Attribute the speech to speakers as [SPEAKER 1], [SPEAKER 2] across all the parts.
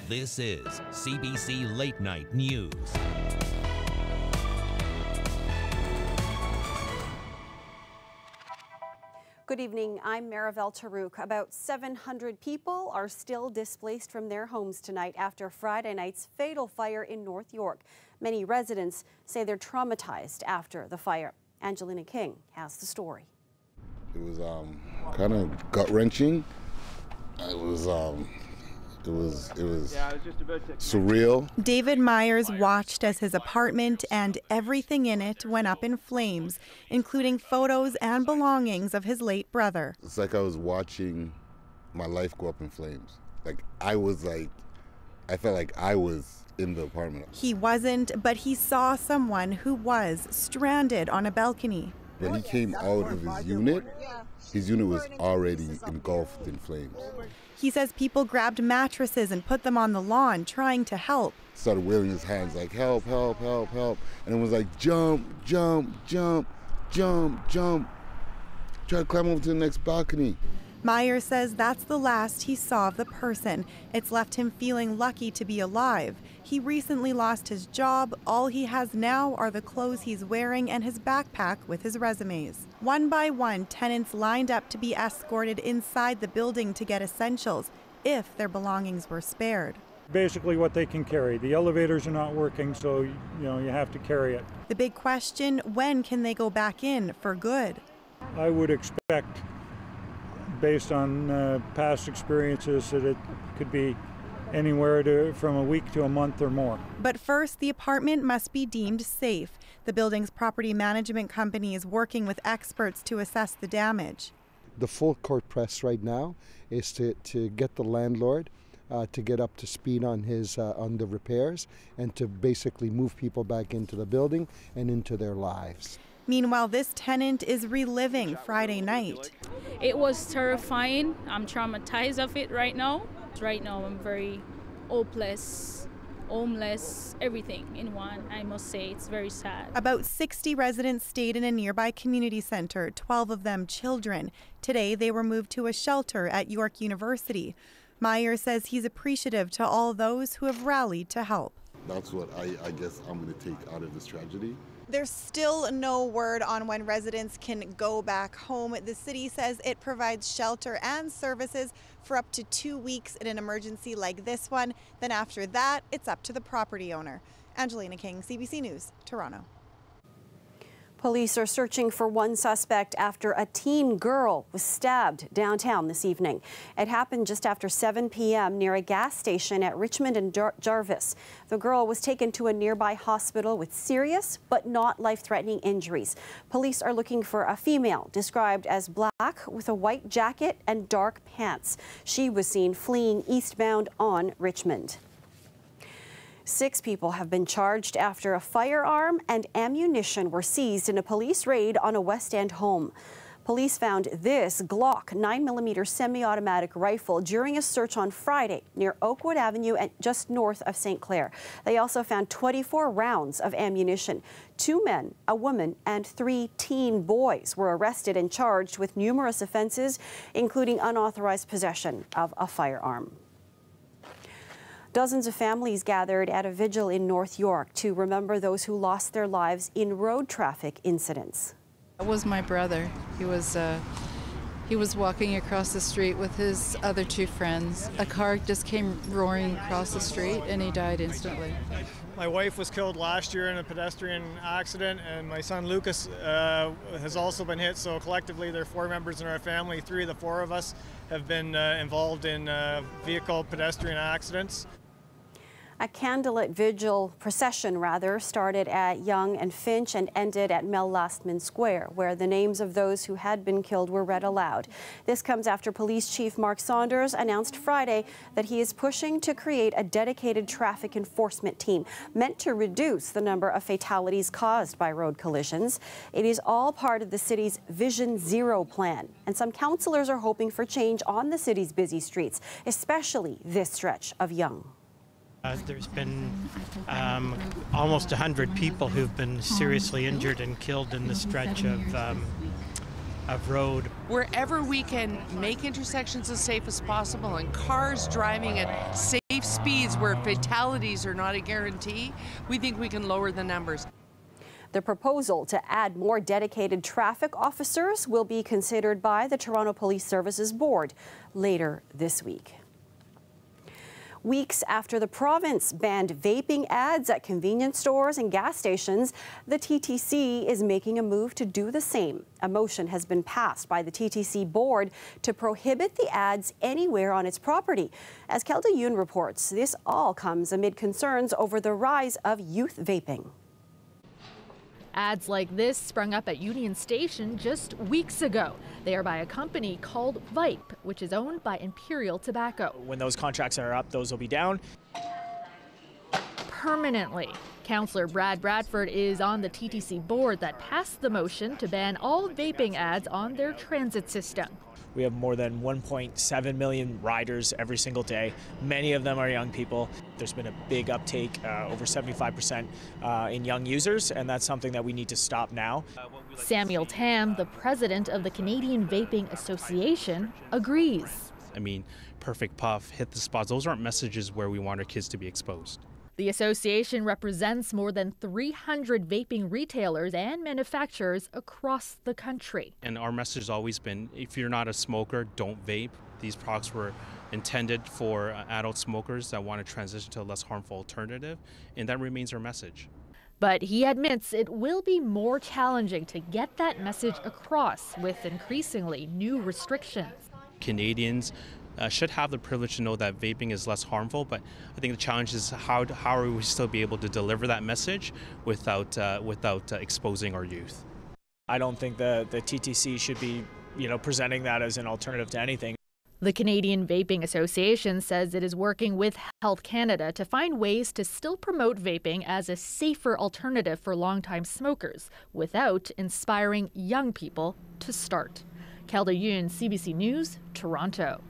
[SPEAKER 1] This is CBC Late Night News.
[SPEAKER 2] Good evening, I'm Marivelle Tarouk. About 700 people are still displaced from their homes tonight after Friday night's fatal fire in North York. Many residents say they're traumatized after the fire. Angelina King has the story.
[SPEAKER 3] It was kind of gut-wrenching. It was surreal.
[SPEAKER 4] David Myers watched as his apartment and everything in it went up in flames, including photos and belongings of his late brother.
[SPEAKER 3] It's like I was watching my life go up in flames. I felt like I was in the apartment.
[SPEAKER 4] He wasn't, but he saw someone who was stranded on a balcony.
[SPEAKER 3] When he came out of his unit was already engulfed in flames.
[SPEAKER 4] He says people grabbed mattresses and put them on the lawn, trying to help.
[SPEAKER 3] Started waving his hands like, help, help, help, help. And it was like, jump, jump, jump, jump, jump. Try to climb over to the next balcony.
[SPEAKER 4] Myers says that's the last he saw of the person. It's left him feeling lucky to be alive. He recently lost his job. All he has now are the clothes he's wearing and his backpack with his resumes. One by one, tenants lined up to be escorted inside the building to get essentials, if their belongings were spared.
[SPEAKER 5] Basically what they can carry. The elevators are not working, so you have to carry it.
[SPEAKER 4] The big question, when can they go back in for good?
[SPEAKER 5] I would expect, based on past experiences, that it could be anywhere from a week to a month or more.
[SPEAKER 4] But first, the apartment must be deemed safe. The building's property management company is working with experts to assess the damage.
[SPEAKER 6] The full court press right now is to get the landlord to get up to speed on the repairs and to basically move people back into the building and into their lives.
[SPEAKER 4] Meanwhile, this tenant is reliving Friday night.
[SPEAKER 7] It was terrifying. I'm traumatized of it right now. Right now, I'm very hopeless, homeless, everything in one. I must say, it's very sad.
[SPEAKER 4] About 60 residents stayed in a nearby community center, 12 of them children. Today, they were moved to a shelter at York University. Myers says he's appreciative to all those who have rallied to help.
[SPEAKER 3] That's what I guess I'm going to take out of this tragedy.
[SPEAKER 4] There's still no word on when residents can go back home. The city says it provides shelter and services for up to 2 weeks in an emergency like this one. Then after that, it's up to the property owner. Angelina King, CBC News, Toronto.
[SPEAKER 2] Police are searching for one suspect after a teen girl was stabbed downtown this evening. It happened just after 7 p.m. near a gas station at Richmond and Jarvis. The girl was taken to a nearby hospital with serious but not life-threatening injuries. Police are looking for a female described as black with a white jacket and dark pants. She was seen fleeing eastbound on Richmond. 6 people have been charged after a firearm and ammunition were seized in a police raid on a West End home. Police found this Glock 9mm semi-automatic rifle during a search on Friday near Oakwood Avenue and just north of St. Clair. They also found 24 rounds of ammunition. 2 men, a woman, and 3 teen boys were arrested and charged with numerous offenses, including unauthorized possession of a firearm. Dozens of families gathered at a vigil in North York to remember those who lost their lives in road traffic incidents.
[SPEAKER 8] That was my brother. He was walking across the street with his other 2 friends. A car just came roaring across the street and he died instantly.
[SPEAKER 9] My wife was killed last year in a pedestrian accident, and my son Lucas has also been hit, so collectively there are 4 members in our family. 3 of the 4 of us have been involved in vehicle pedestrian accidents.
[SPEAKER 2] A candlelit vigil procession, started at Yonge and Finch and ended at Mel Lastman Square, where the names of those who had been killed were read aloud. This comes after Police Chief Mark Saunders announced Friday that he is pushing to create a dedicated traffic enforcement team meant to reduce the number of fatalities caused by road collisions. It is all part of the city's Vision Zero plan, and some councillors are hoping for change on the city's busy streets, especially this stretch of Yonge.
[SPEAKER 10] There's been almost 100 people who've been seriously injured and killed in the stretch of road.
[SPEAKER 11] Wherever we can make intersections as safe as possible and cars driving at safe safe speeds where fatalities are not a guarantee, we think we can lower the numbers.
[SPEAKER 2] The proposal to add more dedicated traffic officers will be considered by the Toronto Police Services Board later this week. Weeks after the province banned vaping ads at convenience stores and gas stations, the TTC is making a move to do the same. A motion has been passed by the TTC board to prohibit the ads anywhere on its property. As Kelda Yoon reports, this all comes amid concerns over the rise of youth vaping.
[SPEAKER 12] Ads like this sprung up at Union Station just weeks ago. They are by a company called Vype, which is owned by Imperial Tobacco.
[SPEAKER 13] When those contracts are up, those will be down
[SPEAKER 12] permanently. Councillor Brad Bradford is on the TTC board that passed the motion to ban all vaping ads on their transit system.
[SPEAKER 13] We have more than 1.7 million riders every single day. Many of them are young people. There's been a big uptake, over 75% in young users, and that's something that we need to stop now.
[SPEAKER 12] Samuel Tam, the president of the Canadian Vaping Association, agrees.
[SPEAKER 14] I mean, Perfect Puff, Hit the Spots, those aren't messages where we want our kids to be exposed.
[SPEAKER 12] The association represents more than 300 vaping retailers and manufacturers across the country.
[SPEAKER 14] And our message has always been, if you're not a smoker, don't vape. These products were intended for adult smokers that want to transition to a less harmful alternative, and that remains our message.
[SPEAKER 12] But he admits it will be more challenging to get that message across with increasingly new restrictions.
[SPEAKER 14] Canadians should have the privilege to know that vaping is less harmful, but I think the challenge is how are we still be able to deliver that message without exposing our youth.
[SPEAKER 13] I don't think the TTC should be, presenting that as an alternative to anything.
[SPEAKER 12] The Canadian Vaping Association says it is working with Health Canada to find ways to still promote vaping as a safer alternative for longtime smokers without inspiring young people to start. Kelda Yoon, CBC News, Toronto.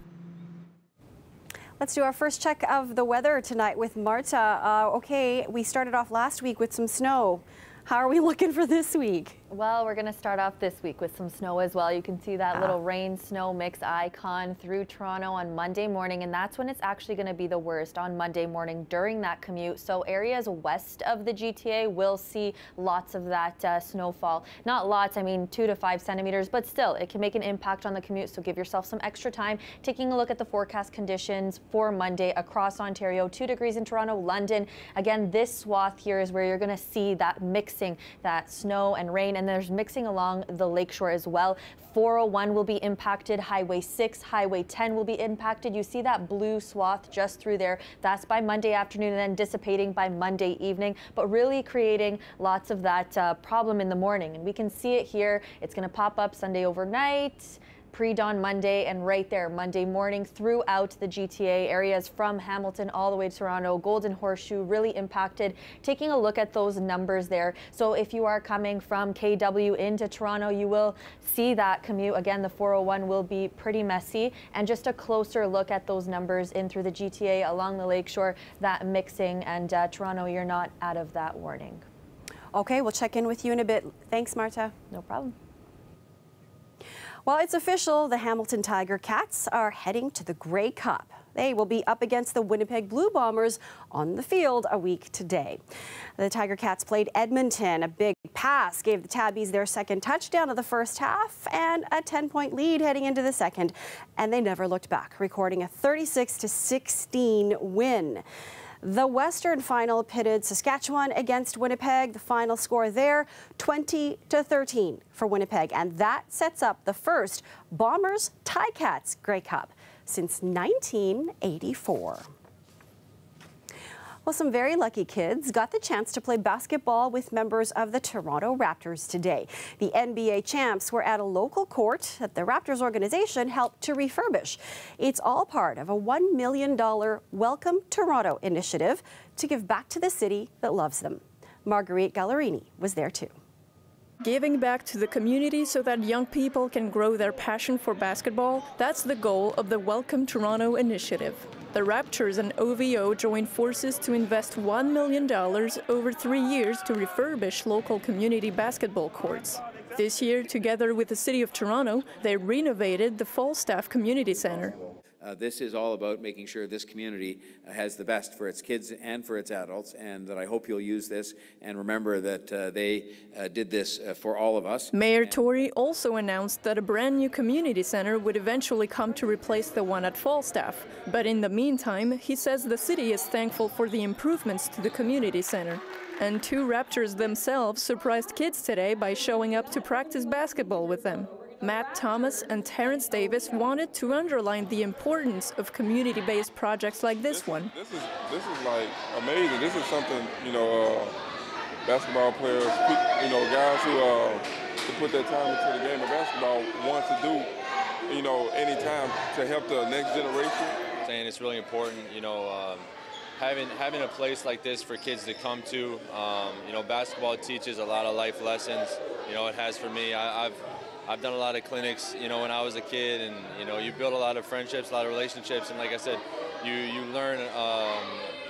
[SPEAKER 2] Let's do our first check of the weather tonight with Marta. Okay, we started off last week with some snow. How are we looking for this week?
[SPEAKER 15] Well, we're going to start off this week with some snow as well. You can see that little rain-snow mix icon through Toronto on Monday morning, and that's when it's actually going to be the worst, on Monday morning during that commute. So areas west of the GTA will see lots of that snowfall. Not lots, I mean 2 to 5 centimeters, but still, it can make an impact on the commute, so give yourself some extra time. Taking a look at the forecast conditions for Monday across Ontario, 2 degrees in Toronto, London. Again, this swath here is where you're going to see that mixing, that snow and rain, and there's mixing along the lakeshore as well. 401 will be impacted, Highway 6, Highway 10 will be impacted. You see that blue swath just through there. That's by Monday afternoon and then dissipating by Monday evening, but really creating lots of that problem in the morning. And we can see it here. It's going to pop up Sunday overnight, pre-dawn Monday, and right there Monday morning throughout the GTA areas from Hamilton all the way to Toronto. Golden Horseshoe really impacted. Taking a look at those numbers there. So if you are coming from KW into Toronto, you will see that commute. Again, the 401 will be pretty messy. And just a closer look at those numbers in through the GTA along the lakeshore, that mixing, and Toronto, you're not out of that warning.
[SPEAKER 2] Okay, we'll check in with you in a bit. Thanks, Marta.
[SPEAKER 15] No problem.
[SPEAKER 2] Well, it's official. The Hamilton Tiger Cats are heading to the Grey Cup. They will be up against the Winnipeg Blue Bombers on the field a week today. The Tiger Cats played Edmonton. A big pass gave the Tabbies their second touchdown of the first half and a 10-point lead heading into the second. And they never looked back, recording a 36-16 win. The Western final pitted Saskatchewan against Winnipeg. The final score there, 20-13 for Winnipeg. And that sets up the first Bombers Ticats Grey Cup since 1984. Well, some very lucky kids got the chance to play basketball with members of the Toronto Raptors today. The NBA champs were at a local court that the Raptors organization helped to refurbish. It's all part of a $1 million Welcome Toronto initiative to give back to the city that loves them. Marguerite Gallerini was there too.
[SPEAKER 16] Giving back to the community so that young people can grow their passion for basketball, that's the goal of the Welcome Toronto initiative. The Raptors and OVO joined forces to invest $1 million over 3 years to refurbish local community basketball courts. This year, together with the City of Toronto, they renovated the Falstaff Community Centre.
[SPEAKER 17] This is all about making sure this community has the best for its kids and for its adults, and that I hope you'll use this and remember that they did this for all of us.
[SPEAKER 16] Mayor Tory also announced that a brand new community center would eventually come to replace the one at Falstaff. But in the meantime, he says the city is thankful for the improvements to the community center. And two Raptors themselves surprised kids today by showing up to practice basketball with them. Matt Thomas and Terrence Davis wanted to underline the importance of community-based projects like this one.
[SPEAKER 18] This is like amazing. This is something, basketball players, guys who put their time into the game of basketball want to do, any time to help the next generation.
[SPEAKER 19] And it's really important, having a place like this for kids to come to. Basketball teaches a lot of life lessons. It has for me. I've done a lot of clinics, when I was a kid, and you build a lot of friendships, a lot of relationships, and like I said, you learn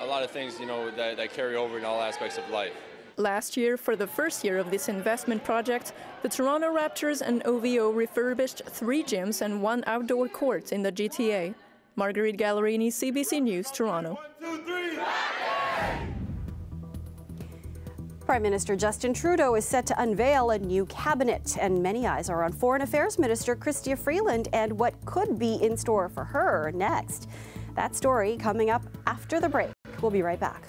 [SPEAKER 19] a lot of things, that carry over in all aspects of life.
[SPEAKER 16] Last year, for the first year of this investment project, the Toronto Raptors and OVO refurbished 3 gyms and 1 outdoor court in the GTA. Marguerite Gallerini, CBC News, Toronto.
[SPEAKER 2] 1, 2, 3. Prime Minister Justin Trudeau is set to unveil a new cabinet, and many eyes are on Foreign Affairs Minister Chrystia Freeland and what could be in store for her next. That story coming up after the break. We'll be right back.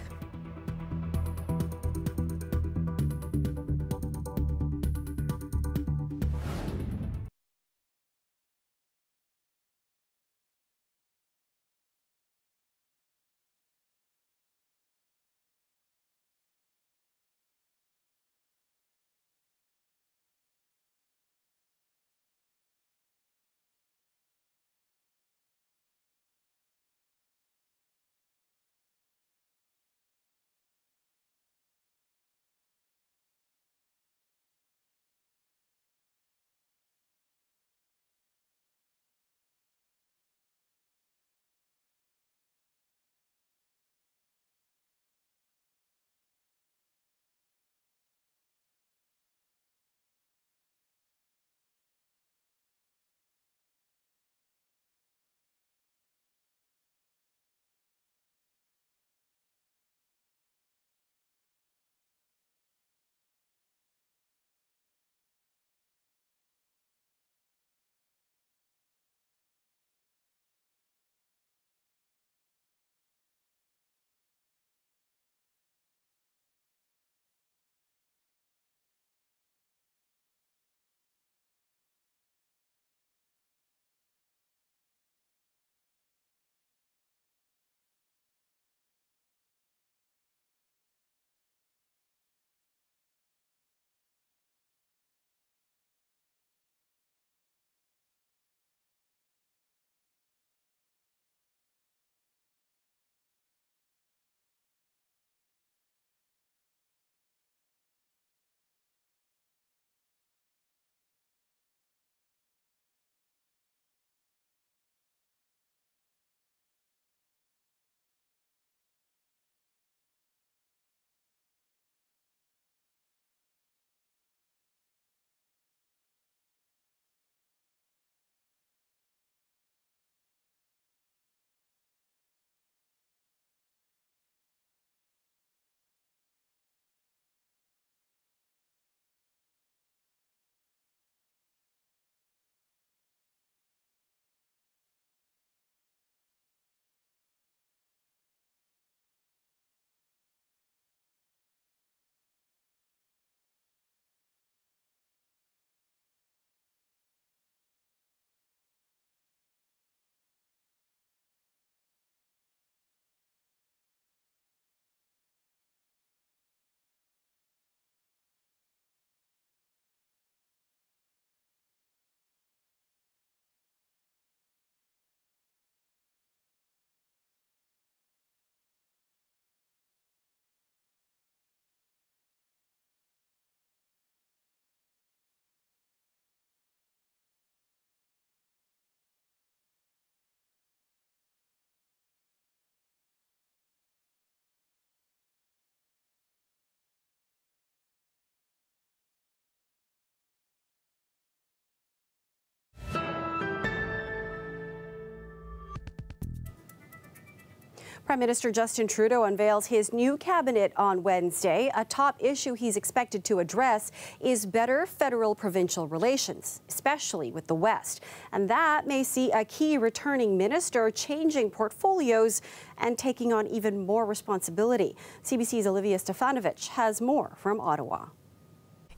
[SPEAKER 2] Prime Minister Justin Trudeau unveils his new cabinet on Wednesday. A top issue he's expected to address is better federal-provincial relations, especially with the West. And that may see a key returning minister changing portfolios and taking on even more responsibility. CBC's Olivia Stefanovic has more from Ottawa.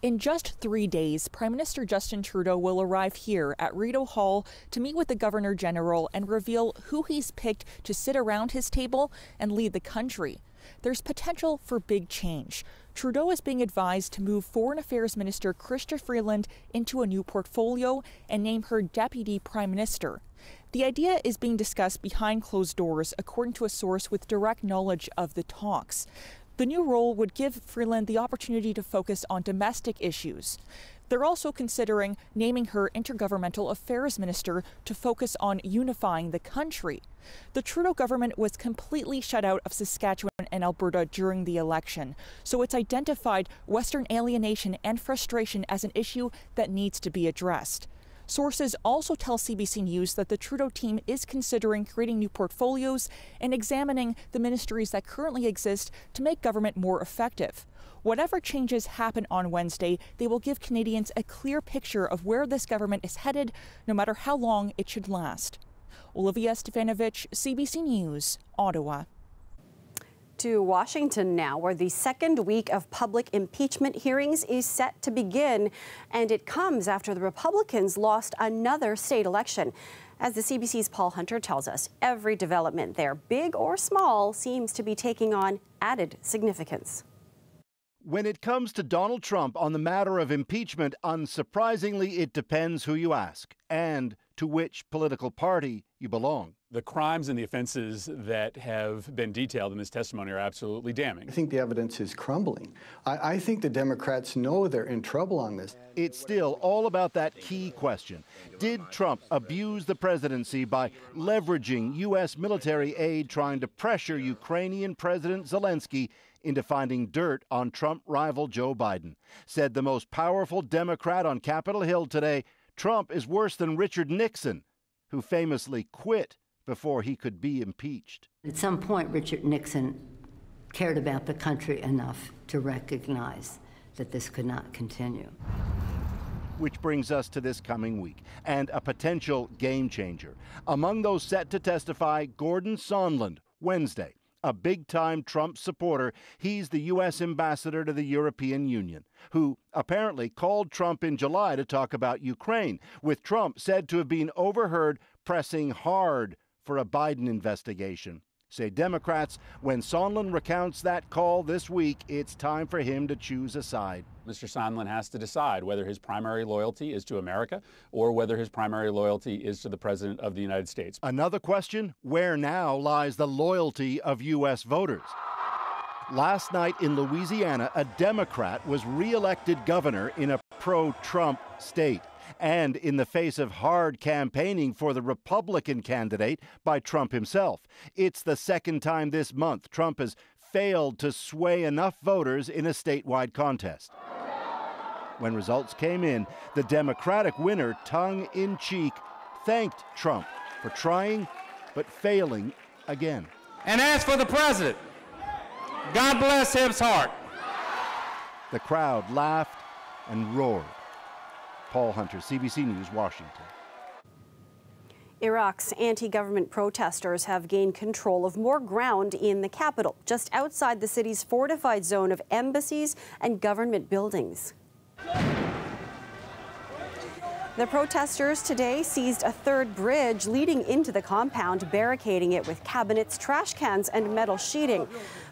[SPEAKER 20] In just 3 days, Prime Minister Justin Trudeau will arrive here at Rideau Hall to meet with the Governor General and reveal who he's picked to sit around his table and lead the country. There's potential for big change. Trudeau is being advised to move Foreign Affairs Minister Chrystia Freeland into a new portfolio and name her Deputy Prime Minister. The idea is being discussed behind closed doors, according to a source with direct knowledge of the talks. The new role would give Freeland the opportunity to focus on domestic issues. They're also considering naming her Intergovernmental Affairs Minister to focus on unifying the country. The Trudeau government was completely shut out of Saskatchewan and Alberta during the election, so it's identified Western alienation and frustration as an issue that needs to be addressed. Sources also tell CBC News that the Trudeau team is considering creating new portfolios and examining the ministries that currently exist to make government more effective. Whatever changes happen on Wednesday, they will give Canadians a clear picture of where this government is headed, no matter how long it should last. Olivia Stefanovic, CBC News, Ottawa.
[SPEAKER 2] To Washington now, where the second week of public impeachment hearings is set to begin, and it comes after the Republicans lost another state election. As the CBC's Paul Hunter tells us, every development there, big or small, seems to be taking on added significance.
[SPEAKER 21] When it comes to Donald Trump on the matter of impeachment, unsurprisingly, it depends who you ask and to which political party you belong.
[SPEAKER 22] The crimes and the offenses that have been detailed in this testimony are absolutely damning.
[SPEAKER 23] I think the evidence is crumbling. I think the Democrats know they're in trouble on this.
[SPEAKER 21] It's still all about that key question. Did Trump abuse the presidency by leveraging U.S. military aid, trying to pressure Ukrainian President Zelensky into finding dirt on Trump rival Joe Biden? Said the most powerful Democrat on Capitol Hill today, Trump is worse than Richard Nixon, who famously quit before he could be impeached.
[SPEAKER 24] At some point, Richard Nixon cared about the country enough to recognize that this could not continue.
[SPEAKER 21] Which brings us to this coming week and a potential game changer. Among those set to testify, Gordon Sondland, Wednesday. A big-time Trump supporter, he's the U.S. ambassador to the European Union, who apparently called Trump in July to talk about Ukraine, with Trump said to have been overheard pressing hard for a Biden investigation. Say Democrats, when Sondland recounts that call this week, it's time for him to choose a side.
[SPEAKER 22] Mr. Sondland has to decide whether his primary loyalty is to America or whether his primary loyalty is to the President of the United States.
[SPEAKER 21] Another question, where now lies the loyalty of U.S. voters? Last night in Louisiana, a Democrat was re-elected governor in a pro-Trump state, and in the face of hard campaigning for the Republican candidate by Trump himself. It's the second time this month Trump has failed to sway enough voters in a statewide contest. When results came in, the Democratic winner, tongue-in-cheek, thanked Trump for trying but failing again.
[SPEAKER 25] And as for the president, God bless his heart.
[SPEAKER 21] The crowd laughed and roared. Paul Hunter, CBC News, Washington.
[SPEAKER 2] Iraq's anti-government protesters have gained control of more ground in the capital, just outside the city's fortified zone of embassies and government buildings. The protesters today seized a third bridge leading into the compound, barricading it with cabinets, trash cans, and metal sheeting.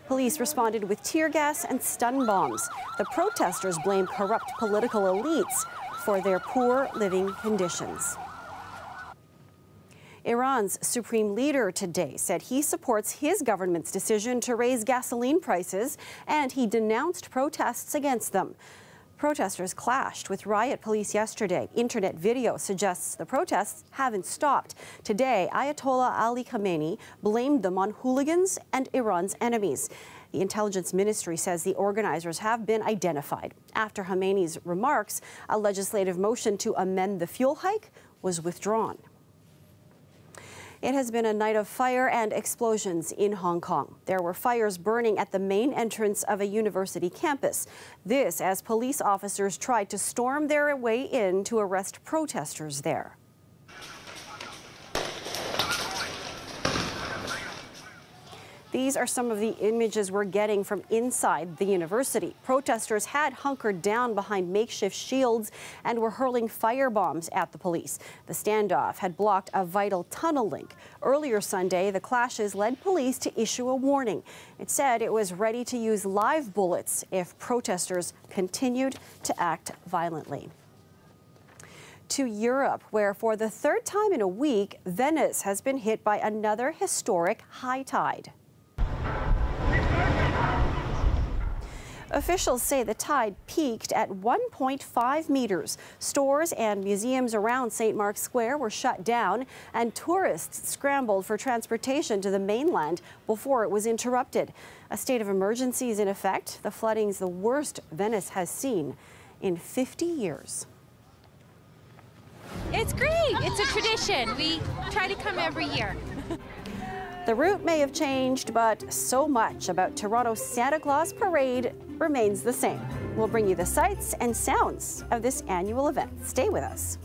[SPEAKER 2] Police responded with tear gas and stun bombs. The protesters blame corrupt political elites for their poor living conditions. Iran's supreme leader today said he supports his government's decision to raise gasoline prices, and he denounced protests against them. Protesters clashed with riot police yesterday. Internet video suggests the protests haven't stopped. Today, Ayatollah Ali Khamenei blamed them on hooligans and Iran's enemies. The intelligence ministry says the organizers have been identified. After Khamenei's remarks, a legislative motion to amend the fuel hike was withdrawn. It has been a night of fire and explosions in Hong Kong. There were fires burning at the main entrance of a university campus. This as police officers tried to storm their way in to arrest protesters there. These are some of the images we're getting from inside the university. Protesters had hunkered down behind makeshift shields and were hurling firebombs at the police. The standoff had blocked a vital tunnel link. Earlier Sunday, the clashes led police to issue a warning. It said it was ready to use live bullets if protesters continued to act violently. To Europe, where for the third time in a week, Venice has been hit by another historic high tide. Officials say the tide peaked at 1.5 meters. Stores and museums around St. Mark's Square were shut down, and tourists scrambled for transportation to the mainland before it was interrupted. A state of emergency is in effect. The flooding's the worst Venice has seen in 50 years.
[SPEAKER 1] It's great. It's a tradition. We try to come every year.
[SPEAKER 2] The route may have changed, but so much about Toronto's Santa Claus Parade remains the same. We'll bring you the sights and sounds of this annual event. Stay with us.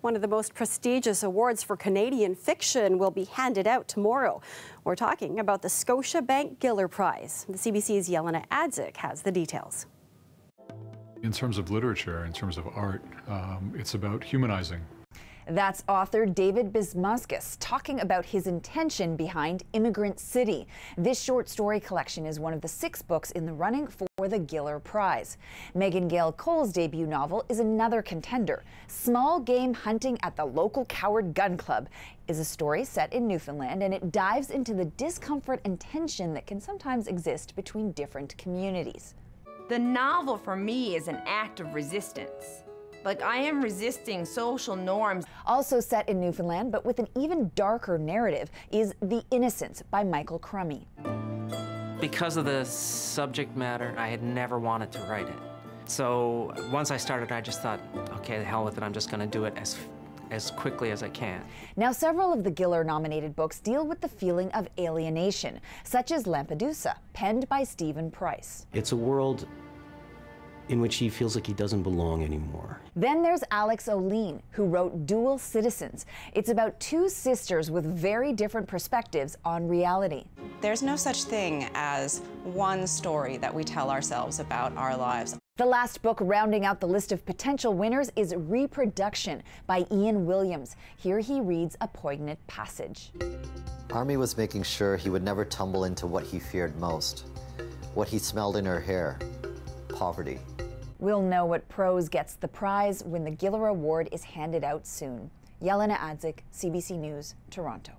[SPEAKER 2] One of the most prestigious awards for Canadian fiction will be handed out tomorrow. We're talking about the Scotiabank Giller Prize. The CBC's Yelena Adzik has the details.
[SPEAKER 3] In terms of literature, in terms of art, it's about humanizing.
[SPEAKER 4] That's author David Bismuskis talking about his intention behind Immigrant City. This short story collection is one of the 6 books in the running for the Giller Prize. Megan Gale Cole's debut novel is another contender. Small Game Hunting at the Local Coward Gun Club is a story set in Newfoundland, and it dives into the discomfort and tension that can sometimes exist between different communities.
[SPEAKER 5] The novel for me is an act of resistance. Like, I am resisting social norms.
[SPEAKER 4] Also set in Newfoundland, but with an even darker narrative, is The Innocents by Michael Crummy.
[SPEAKER 6] Because of the subject matter, I had never wanted to write it. So once I started, I just thought, okay, the hell with it, I'm just going to do it as quickly as I can.
[SPEAKER 4] Now, several of the Giller-nominated books deal with the feeling of alienation, such as Lampedusa, penned by Stephen Price.
[SPEAKER 7] It's a world in which he feels like he doesn't belong anymore.
[SPEAKER 4] Then there's Alex O'Lean, who wrote Dual Citizens. It's about 2 sisters with very different perspectives on reality.
[SPEAKER 26] There's no such thing as one story that we tell ourselves about our lives.
[SPEAKER 4] The last book rounding out the list of potential winners is Reproduction by Ian Williams. Here he reads a poignant passage.
[SPEAKER 27] Army was making sure he would never tumble into what he feared most, what he smelled in her hair, poverty.
[SPEAKER 4] We'll know what prose gets the prize when the Giller Award is handed out soon. Yelena Adzik, CBC News, Toronto.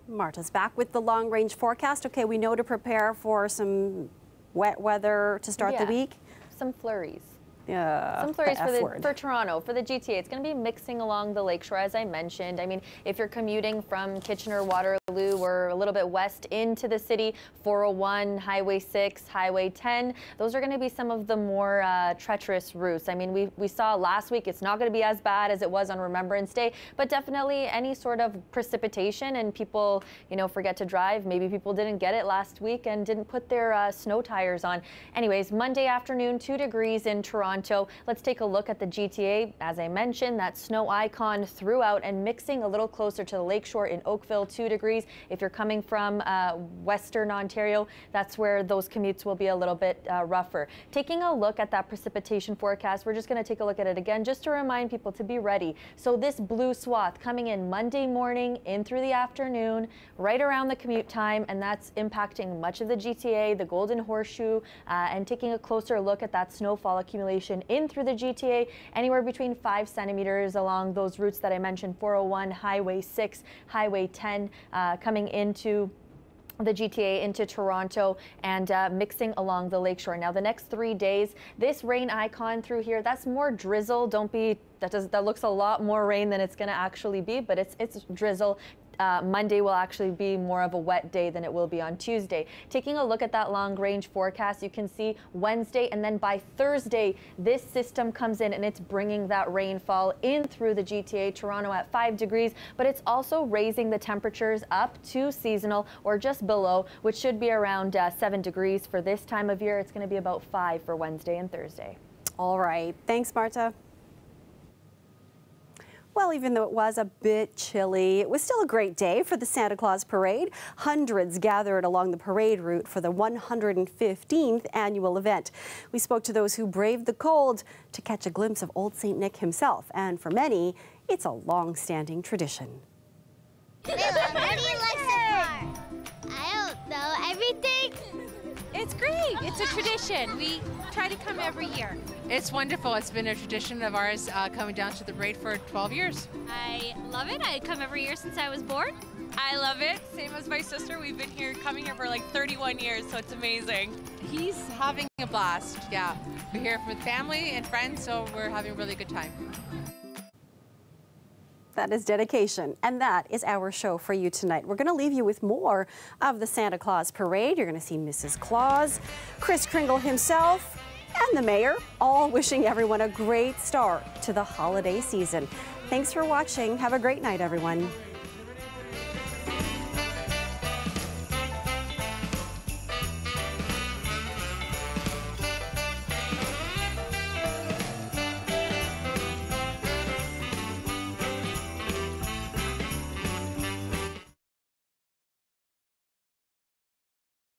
[SPEAKER 2] Marta's back with the long-range forecast. Okay, we know to prepare for some wet weather to start the week.
[SPEAKER 15] Some flurries.
[SPEAKER 2] Yeah,
[SPEAKER 15] some flurries for Toronto, for the GTA. It's going to be mixing along the lakeshore, as I mentioned. I mean, if you're commuting from Kitchener, Waterloo, or a little bit west into the city, 401, Highway 6, Highway 10, those are going to be some of the more treacherous routes. I mean, we saw last week it's not going to be as bad as it was on Remembrance Day, but definitely any sort of precipitation and people, you know, forget to drive. Maybe people didn't get it last week and didn't put their snow tires on. Anyways, Monday afternoon, 2 degrees in Toronto. Let's take a look at the GTA. As I mentioned, that snow icon throughout and mixing a little closer to the lakeshore in Oakville, 2 degrees. If you're coming from Western Ontario, that's where those commutes will be a little bit rougher. Taking a look at that precipitation forecast, we're just going to take a look at it again just to remind people to be ready. So this blue swath coming in Monday morning, in through the afternoon, right around the commute time, and that's impacting much of the GTA, the Golden Horseshoe, and taking a closer look at that snowfall accumulation in through the GTA, anywhere between 5 centimeters along those routes that I mentioned, 401, Highway 6, Highway 10, coming into the GTA into Toronto and mixing along the lakeshore. Now, the next 3 days, this rain icon through here, that's more drizzle. Don't be, that looks a lot more rain than it's going to actually be, but it's drizzle. Monday will actually be more of a wet day than it will be on Tuesday. Taking a look at that long-range forecast, you can see Wednesday, and then by Thursday, this system comes in and it's bringing that rainfall in through the GTA. Toronto at 5 degrees, but it's also raising the temperatures up to seasonal or just below, which should be around 7 degrees for this time of year. It's going to be about 5 for Wednesday and Thursday.
[SPEAKER 2] All right. Thanks, Marta. Well, even though it was a bit chilly, it was still a great day for the Santa Claus Parade. Hundreds gathered along the parade route for the 115th annual event. We spoke to those who braved the cold to catch a glimpse of Old St. Nick himself, and for many, it's a long-standing tradition.
[SPEAKER 28] Hey, Mom, how do you like so far? I don't know, everything.
[SPEAKER 1] It's great. It's a tradition. We try to come every year.
[SPEAKER 29] It's wonderful. It's been a tradition of ours coming down to the parade for 12 years.
[SPEAKER 28] I love it. I come every year since I was born.
[SPEAKER 30] I love it. Same as my sister. We've been coming here for like 31 years, so it's amazing.
[SPEAKER 29] He's having a blast. Yeah. We're here with family and friends, so we're having a really good time.
[SPEAKER 2] That is dedication, and that is our show for you tonight. We're going to leave you with more of the Santa Claus Parade. You're going to see Mrs. Claus, Kris Kringle himself, and the mayor, all wishing everyone a great start to the holiday season. Thanks for watching. Have a great night, everyone.